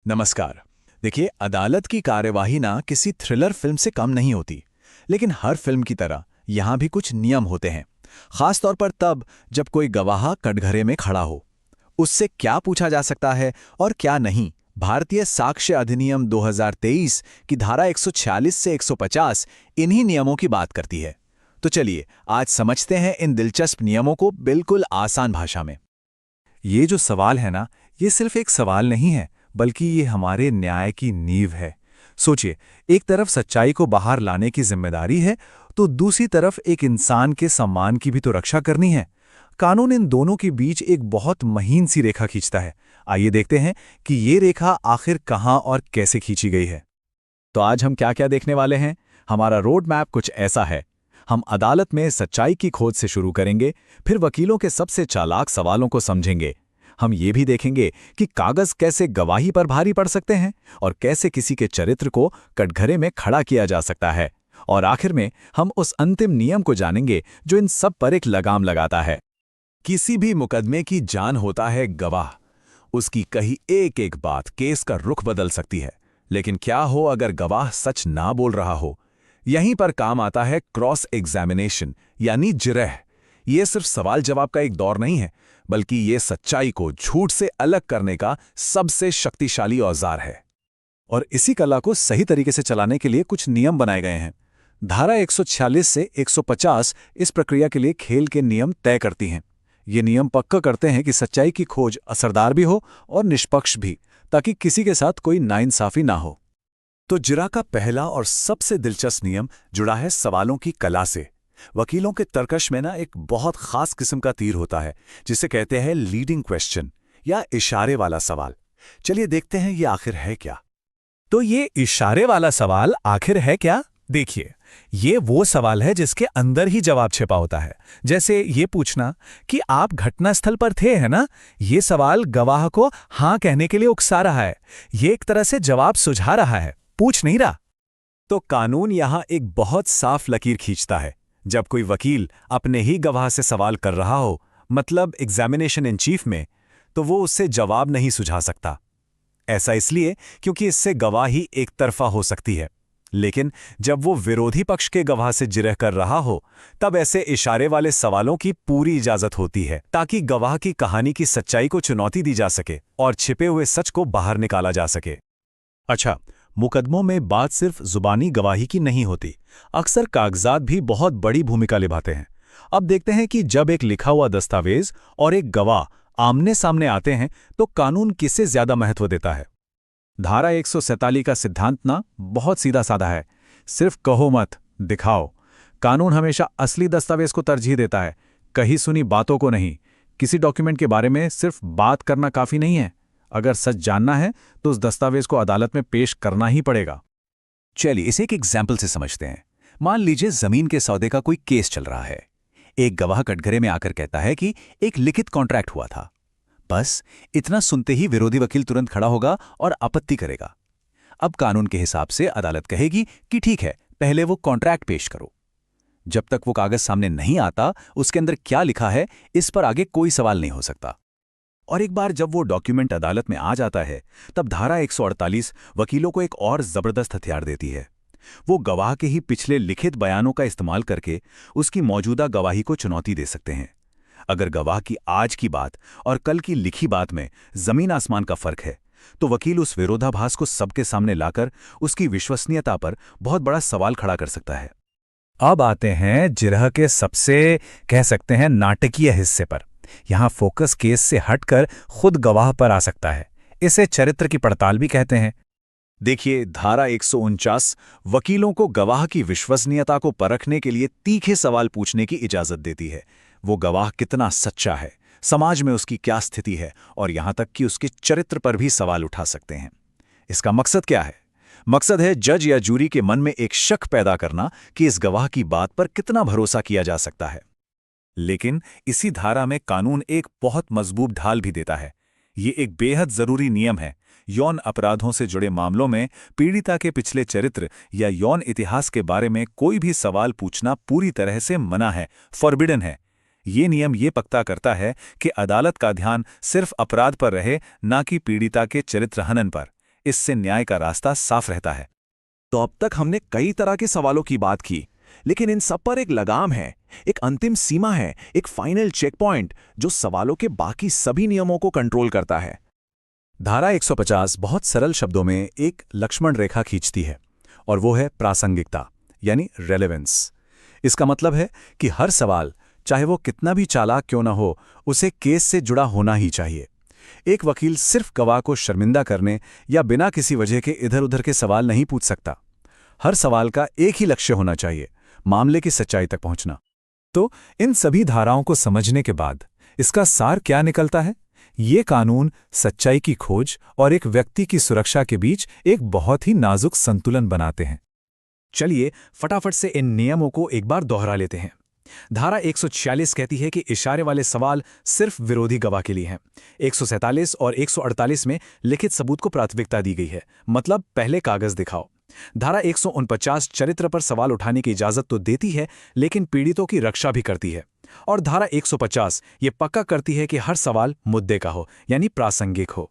नमस्कार। देखिए, अदालत की कार्यवाही ना किसी थ्रिलर फिल्म से कम नहीं होती, लेकिन हर फिल्म की तरह यहाँ भी कुछ नियम होते हैं। खास तौर पर तब जब कोई गवाह कटघरे में खड़ा हो, उससे क्या पूछा जा सकता है और क्या नहीं। भारतीय साक्ष्य अधिनियम 2023 की धारा 146 से 150 इन्हीं नियमों की बात करती है। तो चलिए आज समझते हैं इन दिलचस्प नियमों को बिल्कुल आसान भाषा में। ये जो सवाल है ना, ये सिर्फ एक सवाल नहीं है, बल्कि ये हमारे न्याय की नींव है। सोचिए, एक तरफ सच्चाई को बाहर लाने की जिम्मेदारी है, तो दूसरी तरफ एक इंसान के सम्मान की भी तो रक्षा करनी है। कानून इन दोनों के बीच एक बहुत महीन सी रेखा खींचता है। आइए देखते हैं कि ये रेखा आखिर कहाँ और कैसे खींची गई है। तो आज हम क्या क्या देखने वाले हैं। हमारा रोड मैप कुछ ऐसा है। हम अदालत में सच्चाई की खोज से शुरू करेंगे, फिर वकीलों के सबसे चालाक सवालों को समझेंगे। हम ये भी देखेंगे कि कागज कैसे गवाही पर भारी पड़ सकते हैं और कैसे किसी के चरित्र को कटघरे में खड़ा किया जा सकता है। और आखिर में हम उस अंतिम नियम को जानेंगे जो इन सब पर एक लगाम लगाता है। किसी भी मुकदमे की जान होता है गवाह। उसकी कही एक एक बात केस का रुख बदल सकती है। लेकिन क्या हो अगर गवाह सच ना बोल रहा हो। यहीं पर काम आता है क्रॉस एग्जामिनेशन यानी जिरह। ये सिर्फ सवाल जवाब का एक दौर नहीं है, बल्कि ये सच्चाई को झूठ से अलग करने का सबसे शक्तिशाली औजार है। और इसी कला को सही तरीके से चलाने के लिए कुछ नियम बनाए गए हैं। धारा 146 से 150 इस प्रक्रिया के लिए खेल के नियम तय करती हैं। ये नियम पक्का करते हैं कि सच्चाई की खोज असरदार भी हो और निष्पक्ष भी, ताकि किसी के साथ कोई नाइंसाफी ना हो। तो जिरा का पहला और सबसे दिलचस्प नियम जुड़ा है सवालों की कला से। वकीलों के तर्कश में ना एक बहुत खास किस्म का तीर होता है, जिसे कहते हैं लीडिंग क्वेश्चन या इशारे वाला सवाल। चलिए देखते हैं ये आखिर है क्या। तो ये इशारे वाला सवाल आखिर है क्या? देखिए, ये वो सवाल है जिसके अंदर ही जवाब छिपा होता है। जैसे ये पूछना कि आप घटनास्थल पर थे, है ना? ये सवाल गवाह को हाँ कहने के लिए उकसा रहा है। ये एक तरह से जवाब सुझा रहा है, पूछ नहीं रहा। तो कानून यहां एक बहुत साफ लकीर खींचता है। जब कोई वकील अपने ही गवाह से सवाल कर रहा हो, मतलब एग्जामिनेशन इन चीफ में, तो वो उससे जवाब नहीं सुझा सकता। ऐसा इसलिए क्योंकि इससे गवाही एक तरफा हो सकती है। लेकिन जब वो विरोधी पक्ष के गवाह से जिरह कर रहा हो, तब ऐसे इशारे वाले सवालों की पूरी इजाजत होती है, ताकि गवाह की कहानी की सच्चाई को चुनौती दी जा सके और छिपे हुए सच को बाहर निकाला जा सके। अच्छा, मुकदमों में बात सिर्फ जुबानी गवाही की नहीं होती। अक्सर कागजात भी बहुत बड़ी भूमिका निभाते हैं। अब देखते हैं कि जब एक लिखा हुआ दस्तावेज और एक गवाह आमने सामने आते हैं, तो कानून किसे ज्यादा महत्व देता है। धारा 147 का सिद्धांत ना बहुत सीधा साधा है। सिर्फ कहो मत, दिखाओ। कानून हमेशा असली दस्तावेज को तरजीह देता है, कही सुनी बातों को नहीं। किसी डॉक्यूमेंट के बारे में सिर्फ बात करना काफी नहीं है। अगर सच जानना है तो उस दस्तावेज को अदालत में पेश करना ही पड़ेगा। चलिए इसे एक एग्जाम्पल से समझते हैं। मान लीजिए जमीन के सौदे का कोई केस चल रहा है। एक गवाह कटघरे में आकर कहता है कि एक लिखित कॉन्ट्रैक्ट हुआ था। बस इतना सुनते ही विरोधी वकील तुरंत खड़ा होगा और आपत्ति करेगा। अब कानून के हिसाब से अदालत कहेगी कि ठीक है, पहले वो कॉन्ट्रैक्ट पेश करो। जब तक वो कागज सामने नहीं आता, उसके अंदर क्या लिखा है इस पर आगे कोई सवाल नहीं हो सकता। और एक बार जब वो डॉक्यूमेंट अदालत में आ जाता है, तब धारा 148 वकीलों को एक और जबरदस्त हथियार देती है। वो गवाह के ही पिछले लिखित बयानों का इस्तेमाल करके उसकी मौजूदा गवाही को चुनौती दे सकते हैं। अगर गवाह की आज की बात और कल की लिखी बात में जमीन आसमान का फर्क है, तो वकील उस विरोधाभास को सबके सामने लाकर उसकी विश्वसनीयता पर बहुत बड़ा सवाल खड़ा कर सकता है। अब आते हैं जिरह के सबसे, कह सकते हैं, नाटकीय हिस्से पर। यहां फोकस केस से हटकर खुद गवाह पर आ सकता है। इसे चरित्र की पड़ताल भी कहते हैं। देखिए, धारा 149 वकीलों को गवाह की विश्वसनीयता को परखने के लिए तीखे सवाल पूछने की इजाजत देती है। वो गवाह कितना सच्चा है, समाज में उसकी क्या स्थिति है, और यहां तक कि उसके चरित्र पर भी सवाल उठा सकते हैं। इसका मकसद क्या है? मकसद है जज या जूरी के मन में एक शक पैदा करना कि इस गवाह की बात पर कितना भरोसा किया जा सकता है। लेकिन इसी धारा में कानून एक बहुत मजबूत ढाल भी देता है। ये एक बेहद जरूरी नियम है। यौन अपराधों से जुड़े मामलों में पीड़िता के पिछले चरित्र या यौन इतिहास के बारे में कोई भी सवाल पूछना पूरी तरह से मना है, फॉरबिडन है। ये नियम ये पक्का करता है कि अदालत का ध्यान सिर्फ अपराध पर रहे, ना कि पीड़िता के चरित्र हनन पर। इससे न्याय का रास्ता साफ रहता है। तो अब तक हमने कई तरह के सवालों की बात की, लेकिन इन सब पर एक लगाम है, एक अंतिम सीमा है, एक फाइनल चेक पॉइंट जो सवालों के बाकी सभी नियमों को कंट्रोल करता है। धारा 150 बहुत सरल शब्दों में एक लक्ष्मण रेखा खींचती है, और वो है प्रासंगिकता, यानी रेलेवेंस। इसका मतलब है कि हर सवाल, चाहे वो कितना भी चालाक क्यों ना हो, उसे केस से जुड़ा होना ही चाहिए। एक वकील सिर्फ गवाह को शर्मिंदा करने या बिना किसी वजह के इधर उधर के सवाल नहीं पूछ सकता। हर सवाल का एक ही लक्ष्य होना चाहिए, मामले की सच्चाई तक पहुंचना। तो इन सभी धाराओं को समझने के बाद इसका सार क्या निकलता है? ये कानून सच्चाई की खोज और एक व्यक्ति की सुरक्षा के बीच एक बहुत ही नाजुक संतुलन बनाते हैं। चलिए फटाफट से इन नियमों को एक बार दोहरा लेते हैं। धारा 146 कहती है कि इशारे वाले सवाल सिर्फ विरोधी गवाह के लिए हैं। 147 और 148 में लिखित सबूत को प्राथमिकता दी गई है, मतलब पहले कागज दिखाओ। धारा 149 चरित्र पर सवाल उठाने की इजाजत तो देती है, लेकिन पीड़ितों की रक्षा भी करती है। और धारा 150 ये पक्का करती है कि हर सवाल मुद्दे का हो, यानी प्रासंगिक हो।